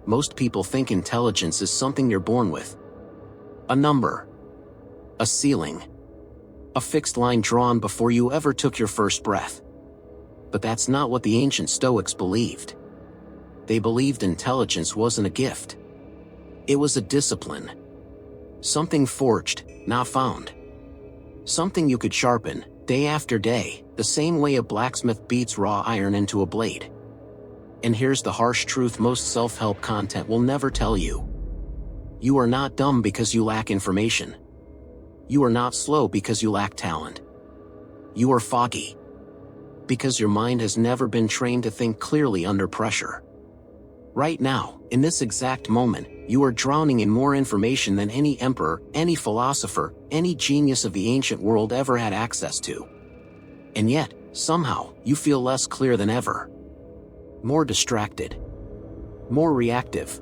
most people think intelligence is something you're born with. A number. A ceiling. A fixed line drawn before you ever took your first breath. But that's not what the ancient Stoics believed. They believed intelligence wasn't a gift. It was a discipline. Something forged, not found. Something you could sharpen, day after day, the same way a blacksmith beats raw iron into a blade. And here's the harsh truth most self-help content will never tell you. You are not dumb because you lack information. You are not slow because you lack talent. You are foggy because your mind has never been trained to think clearly under pressure. Right now, in this exact moment, you are drowning in more information than any emperor, any philosopher, any genius of the ancient world ever had access to. And yet, somehow, you feel less clear than ever. More distracted. More reactive.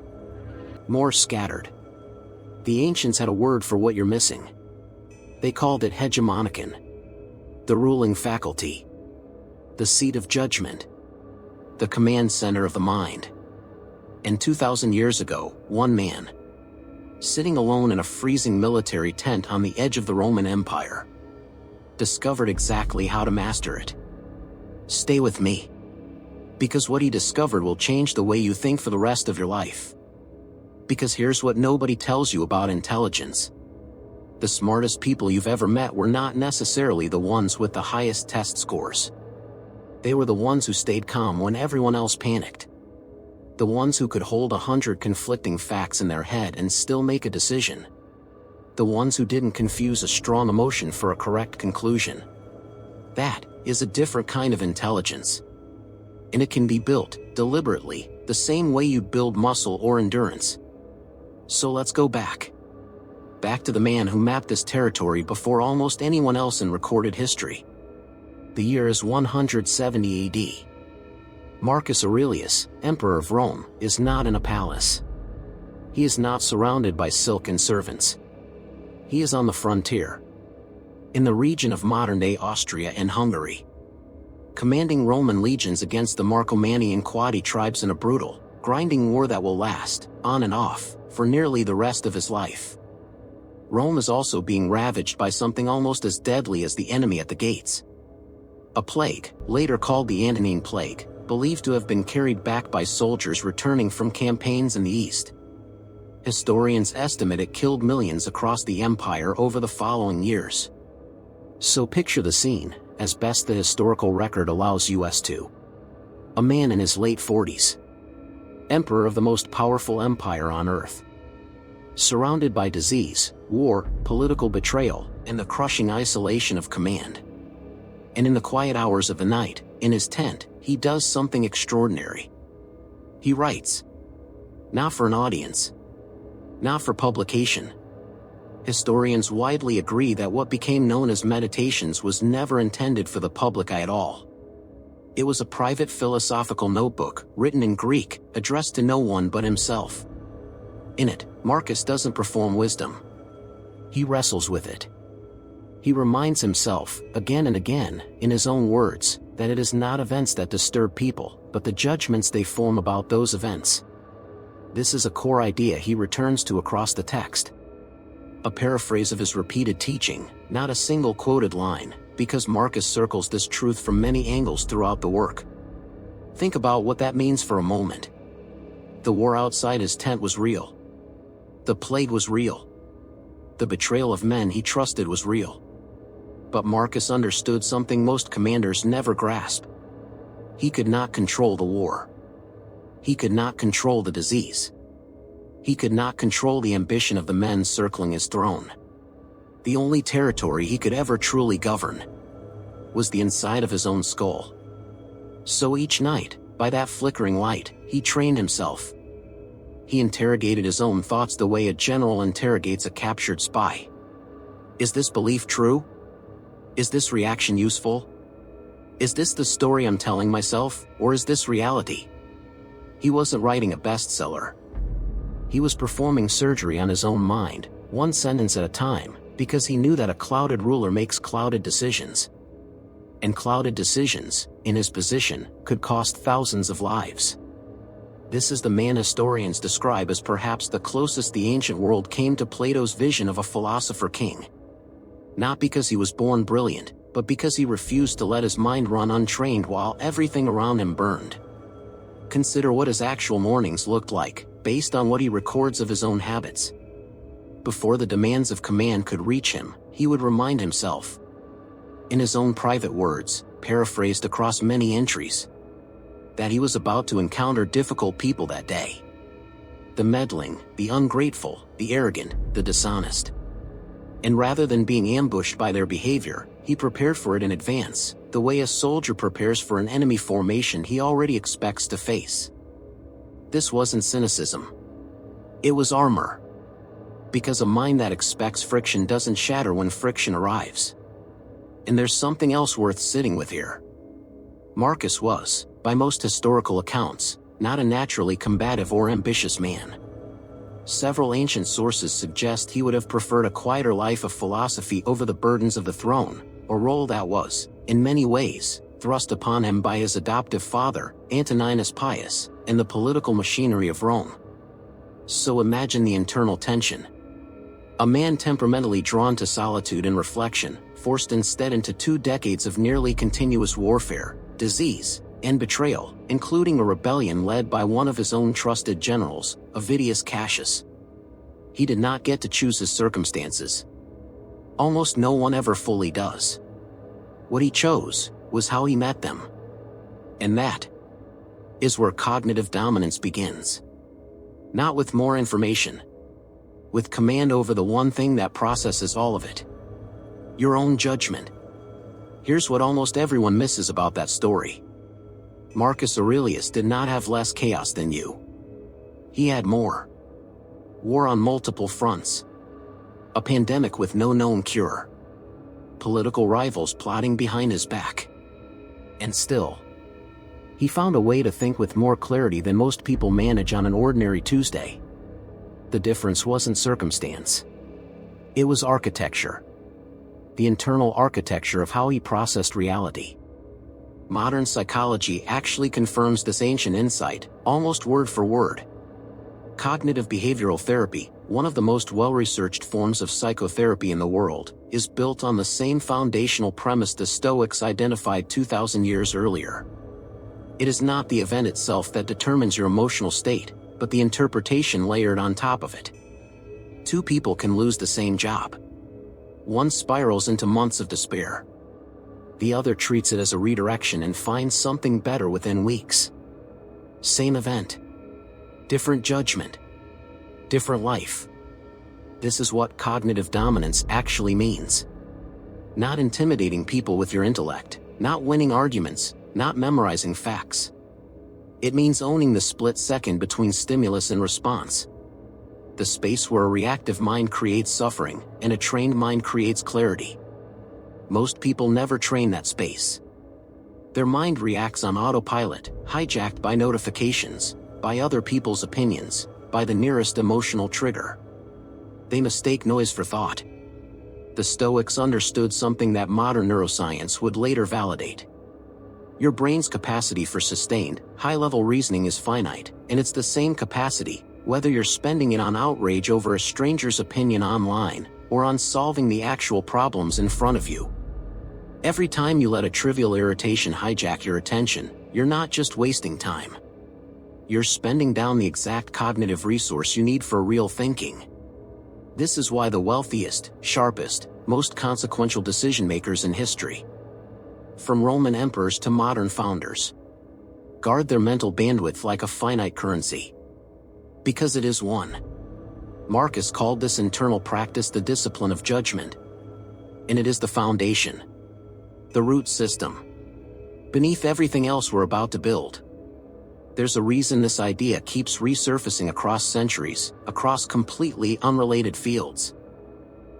More scattered. The ancients had a word for what you're missing. They called it Hegemonikon. The ruling faculty. The seat of judgment. The command center of the mind. And 2,000 years ago, one man, sitting alone in a freezing military tent on the edge of the Roman Empire, discovered exactly how to master it. Stay with me. Because what he discovered will change the way you think for the rest of your life. Because here's what nobody tells you about intelligence. The smartest people you've ever met were not necessarily the ones with the highest test scores. They were the ones who stayed calm when everyone else panicked. The ones who could hold 100 conflicting facts in their head and still make a decision. The ones who didn't confuse a strong emotion for a correct conclusion. That is a different kind of intelligence. And it can be built, deliberately, the same way you'd build muscle or endurance. So let's go back. Back to the man who mapped this territory before almost anyone else in recorded history. The year is 170 AD. Marcus Aurelius, Emperor of Rome, is not in a palace. He is not surrounded by silken servants. He is on the frontier. In the region of modern-day Austria and Hungary. Commanding Roman legions against the Marcomannian Quadi tribes in a brutal, grinding war that will last, on and off, for nearly the rest of his life. Rome is also being ravaged by something almost as deadly as the enemy at the gates. A plague, later called the Antonine Plague, believed to have been carried back by soldiers returning from campaigns in the east. Historians estimate it killed millions across the empire over the following years. So picture the scene, as best the historical record allows us to. A man in his late 40s. Emperor of the most powerful empire on earth. Surrounded by disease, war, political betrayal, and the crushing isolation of command. And in the quiet hours of the night, in his tent, he does something extraordinary. He writes. Not for an audience. Not for publication. Historians widely agree that what became known as Meditations was never intended for the public eye at all. It was a private philosophical notebook, written in Greek, addressed to no one but himself. In it, Marcus doesn't perform wisdom. He wrestles with it. He reminds himself, again and again, in his own words, that it is not events that disturb people, but the judgments they form about those events. This is a core idea he returns to across the text. A paraphrase of his repeated teaching, not a single quoted line, because Marcus circles this truth from many angles throughout the work. Think about what that means for a moment. The war outside his tent was real. The plague was real. The betrayal of men he trusted was real. But Marcus understood something most commanders never grasp. He could not control the war. He could not control the disease. He could not control the ambition of the men circling his throne. The only territory he could ever truly govern was the inside of his own skull. So each night, by that flickering light, he trained himself. He interrogated his own thoughts the way a general interrogates a captured spy. Is this belief true? Is this reaction useful? Is this the story I'm telling myself, or is this reality? He wasn't writing a bestseller. He was performing surgery on his own mind, one sentence at a time, because he knew that a clouded ruler makes clouded decisions. And clouded decisions, in his position, could cost thousands of lives. This is the man historians describe as perhaps the closest the ancient world came to Plato's vision of a philosopher king. Not because he was born brilliant, but because he refused to let his mind run untrained while everything around him burned. Consider what his actual mornings looked like, based on what he records of his own habits. Before the demands of command could reach him, he would remind himself, in his own private words, paraphrased across many entries, that he was about to encounter difficult people that day. The meddling, the ungrateful, the arrogant, the dishonest. And rather than being ambushed by their behavior, he prepared for it in advance, the way a soldier prepares for an enemy formation he already expects to face. This wasn't cynicism. It was armor. Because a mind that expects friction doesn't shatter when friction arrives. And there's something else worth sitting with here. Marcus was, by most historical accounts, not a naturally combative or ambitious man. Several ancient sources suggest he would have preferred a quieter life of philosophy over the burdens of the throne, a role that was, in many ways, thrust upon him by his adoptive father, Antoninus Pius, and the political machinery of Rome. So imagine the internal tension. A man temperamentally drawn to solitude and reflection, forced instead into 2 decades of nearly continuous warfare, disease, and betrayal, including a rebellion led by one of his own trusted generals, Avidius Cassius. He did not get to choose his circumstances. Almost no one ever fully does. What he chose was how he met them. And that is where cognitive dominance begins. Not with more information. With command over the one thing that processes all of it. Your own judgment. Here's what almost everyone misses about that story. Marcus Aurelius did not have less chaos than you. He had more. War on multiple fronts. A pandemic with no known cure. Political rivals plotting behind his back. And still, he found a way to think with more clarity than most people manage on an ordinary Tuesday. The difference wasn't circumstance. It was architecture. The internal architecture of how he processed reality. Modern psychology actually confirms this ancient insight, almost word for word. Cognitive behavioral therapy, one of the most well-researched forms of psychotherapy in the world, is built on the same foundational premise the Stoics identified 2,000 years earlier. It is not the event itself that determines your emotional state, but the interpretation layered on top of it. 2 people can lose the same job. One spirals into months of despair. The other treats it as a redirection and finds something better within weeks. Same event. Different judgment. Different life. This is what cognitive dominance actually means. Not intimidating people with your intellect, not winning arguments, not memorizing facts. It means owning the split second between stimulus and response. The space where a reactive mind creates suffering, and a trained mind creates clarity. Most people never train that space. Their mind reacts on autopilot, hijacked by notifications, by other people's opinions, by the nearest emotional trigger. They mistake noise for thought. The Stoics understood something that modern neuroscience would later validate. Your brain's capacity for sustained, high-level reasoning is finite, and it's the same capacity, whether you're spending it on outrage over a stranger's opinion online, or on solving the actual problems in front of you. Every time you let a trivial irritation hijack your attention, you're not just wasting time. You're spending down the exact cognitive resource you need for real thinking. This is why the wealthiest, sharpest, most consequential decision-makers in history, from Roman emperors to modern founders, guard their mental bandwidth like a finite currency. Because it is one. Marcus called this internal practice the discipline of judgment. And it is the foundation. The root system. Beneath everything else we're about to build. There's a reason this idea keeps resurfacing across centuries, across completely unrelated fields.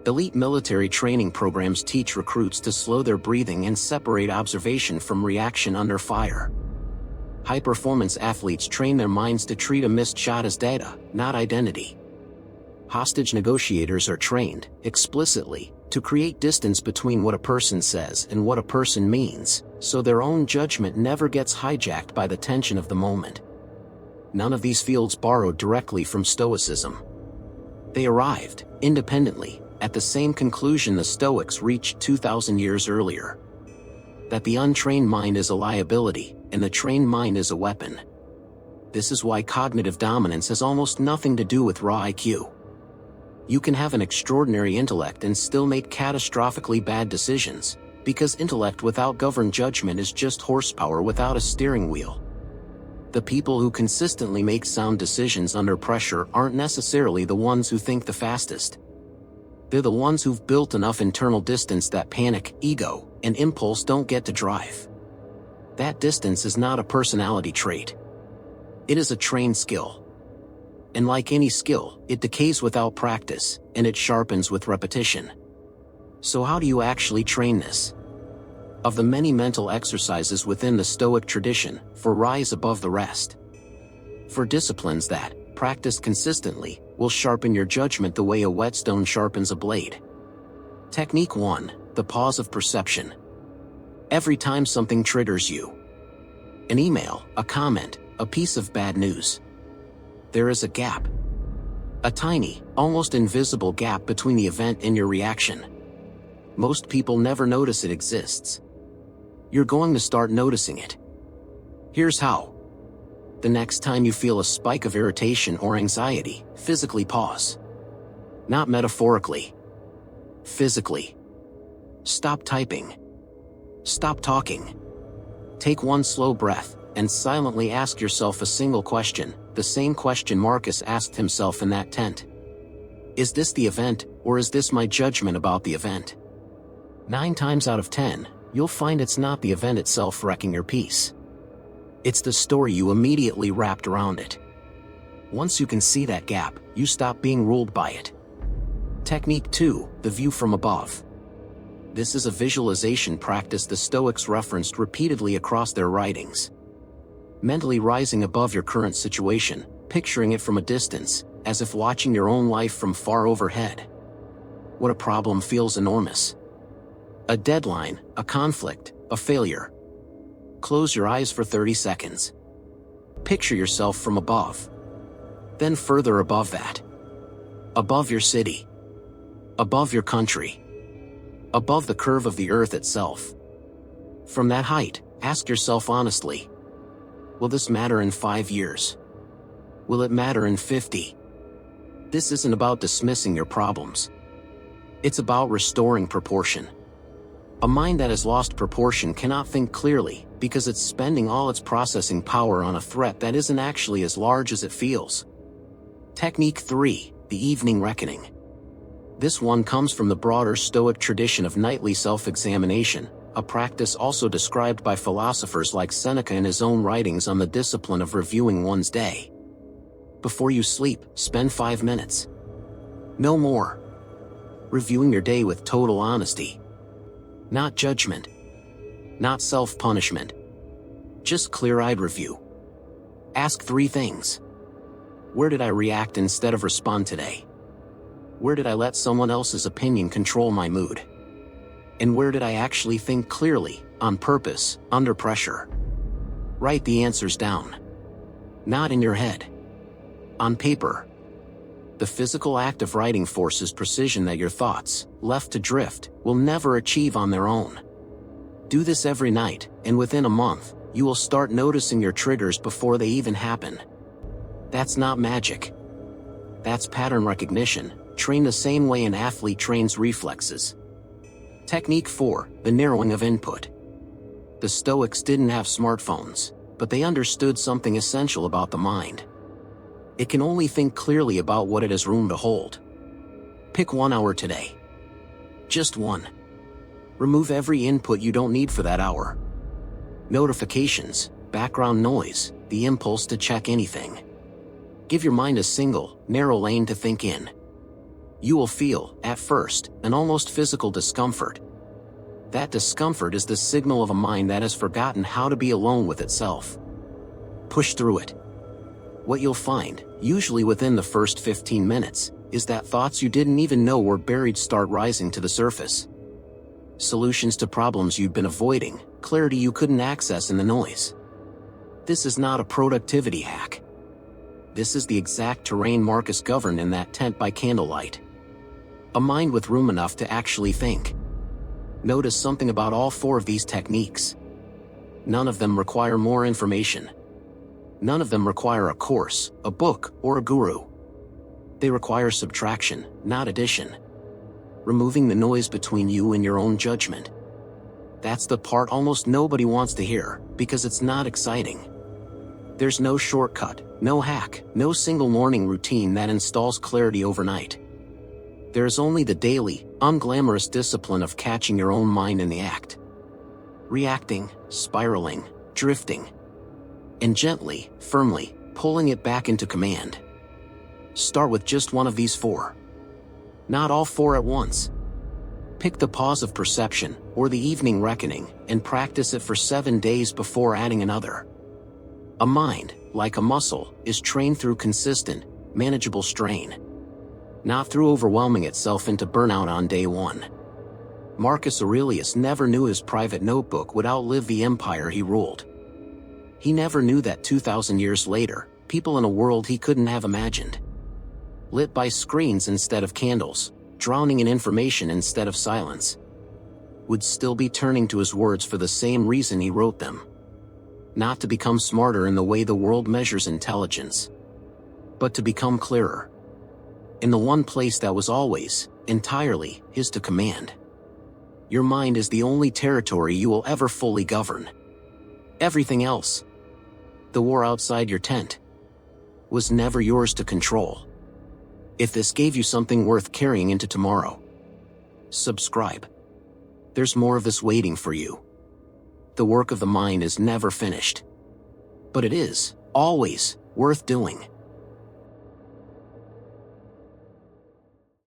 Elite military training programs teach recruits to slow their breathing and separate observation from reaction under fire. High-performance athletes train their minds to treat a missed shot as data, not identity. Hostage negotiators are trained, explicitly, to create distance between what a person says and what a person means, so their own judgment never gets hijacked by the tension of the moment. None of these fields borrowed directly from Stoicism. They arrived, independently, at the same conclusion the Stoics reached 2,000 years earlier. That the untrained mind is a liability, and the trained mind is a weapon. This is why cognitive dominance has almost nothing to do with raw IQ. You can have an extraordinary intellect and still make catastrophically bad decisions, because intellect without governed judgment is just horsepower without a steering wheel. The people who consistently make sound decisions under pressure aren't necessarily the ones who think the fastest. They're the ones who've built enough internal distance that panic, ego, and impulse don't get to drive. That distance is not a personality trait. It is a trained skill. And like any skill, it decays without practice, and it sharpens with repetition. So how do you actually train this? Of the many mental exercises within the Stoic tradition, for rise above the rest. For disciplines that, practiced consistently, will sharpen your judgment the way a whetstone sharpens a blade. Technique 1, the pause of perception. Every time something triggers you. An email, a comment, a piece of bad news. There is a gap. A tiny, almost invisible gap between the event and your reaction. Most people never notice it exists. You're going to start noticing it. Here's how. The next time you feel a spike of irritation or anxiety, physically pause. Not metaphorically. Physically. Stop typing. Stop talking. Take one slow breath, and silently ask yourself a single question, the same question Marcus asked himself in that tent. Is this the event, or is this my judgment about the event? 9 times out of 10, you'll find it's not the event itself wrecking your peace. It's the story you immediately wrapped around it. Once you can see that gap, you stop being ruled by it. Technique 2, the view from above. This is a visualization practice the Stoics referenced repeatedly across their writings. Mentally rising above your current situation, picturing it from a distance, as if watching your own life from far overhead. What a problem feels enormous. A deadline, a conflict, a failure. Close your eyes for 30 seconds. Picture yourself from above. Then further above that. Above your city. Above your country. Above the curve of the earth itself. From that height, ask yourself honestly. Will this matter in 5 years? Will it matter in 50? This isn't about dismissing your problems. It's about restoring proportion. A mind that has lost proportion cannot think clearly, because it's spending all its processing power on a threat that isn't actually as large as it feels. Technique 3, the evening reckoning. This one comes from the broader Stoic tradition of nightly self-examination, a practice also described by philosophers like Seneca in his own writings on the discipline of reviewing one's day. Before you sleep, spend 5 minutes. No more. Reviewing your day with total honesty. Not judgment. Not self-punishment. Just clear-eyed review. Ask 3 things. Where did I react instead of respond today? Where did I let someone else's opinion control my mood? And where did I actually think clearly, on purpose, under pressure? Write the answers down. Not in your head. On paper. The physical act of writing forces precision that your thoughts, left to drift, will never achieve on their own. Do this every night, and within a month, you will start noticing your triggers before they even happen. That's not magic. That's pattern recognition, trained the same way an athlete trains reflexes. Technique 4, the narrowing of input. The Stoics didn't have smartphones, but they understood something essential about the mind. It can only think clearly about what it has room to hold. Pick 1 hour today. Just 1. Remove every input you don't need for that hour. Notifications, background noise, the impulse to check anything. Give your mind a single, narrow lane to think in. You will feel, at first, an almost physical discomfort. That discomfort is the signal of a mind that has forgotten how to be alone with itself. Push through it. What you'll find, usually within the first 15 minutes, is that thoughts you didn't even know were buried start rising to the surface. Solutions to problems you'd been avoiding, clarity you couldn't access in the noise. This is not a productivity hack. This is the exact terrain Marcus governed in that tent by candlelight. A mind with room enough to actually think. Notice something about all 4 of these techniques. None of them require more information. None of them require a course, a book, or a guru. They require subtraction, not addition. Removing the noise between you and your own judgment. That's the part almost nobody wants to hear, because it's not exciting. There's no shortcut, no hack, no single morning routine that installs clarity overnight. There's only the daily, unglamorous discipline of catching your own mind in the act. Reacting, spiraling, drifting. And gently, firmly, pulling it back into command. Start with just one of these 4. Not all 4 at once. Pick the pause of perception, or the evening reckoning, and practice it for 7 days before adding another. A mind, like a muscle, is trained through consistent, manageable strain. Not through overwhelming itself into burnout on day 1. Marcus Aurelius never knew his private notebook would outlive the empire he ruled. He never knew that 2,000 years later, people in a world he couldn't have imagined. Lit by screens instead of candles, drowning in information instead of silence, would still be turning to his words for the same reason he wrote them. Not to become smarter in the way the world measures intelligence, but to become clearer. In the one place that was always, entirely, his to command. Your mind is the only territory you will ever fully govern. Everything else, the war outside your tent, was never yours to control. If this gave you something worth carrying into tomorrow, subscribe. There's more of this waiting for you. The work of the mind is never finished. But it is, always, worth doing.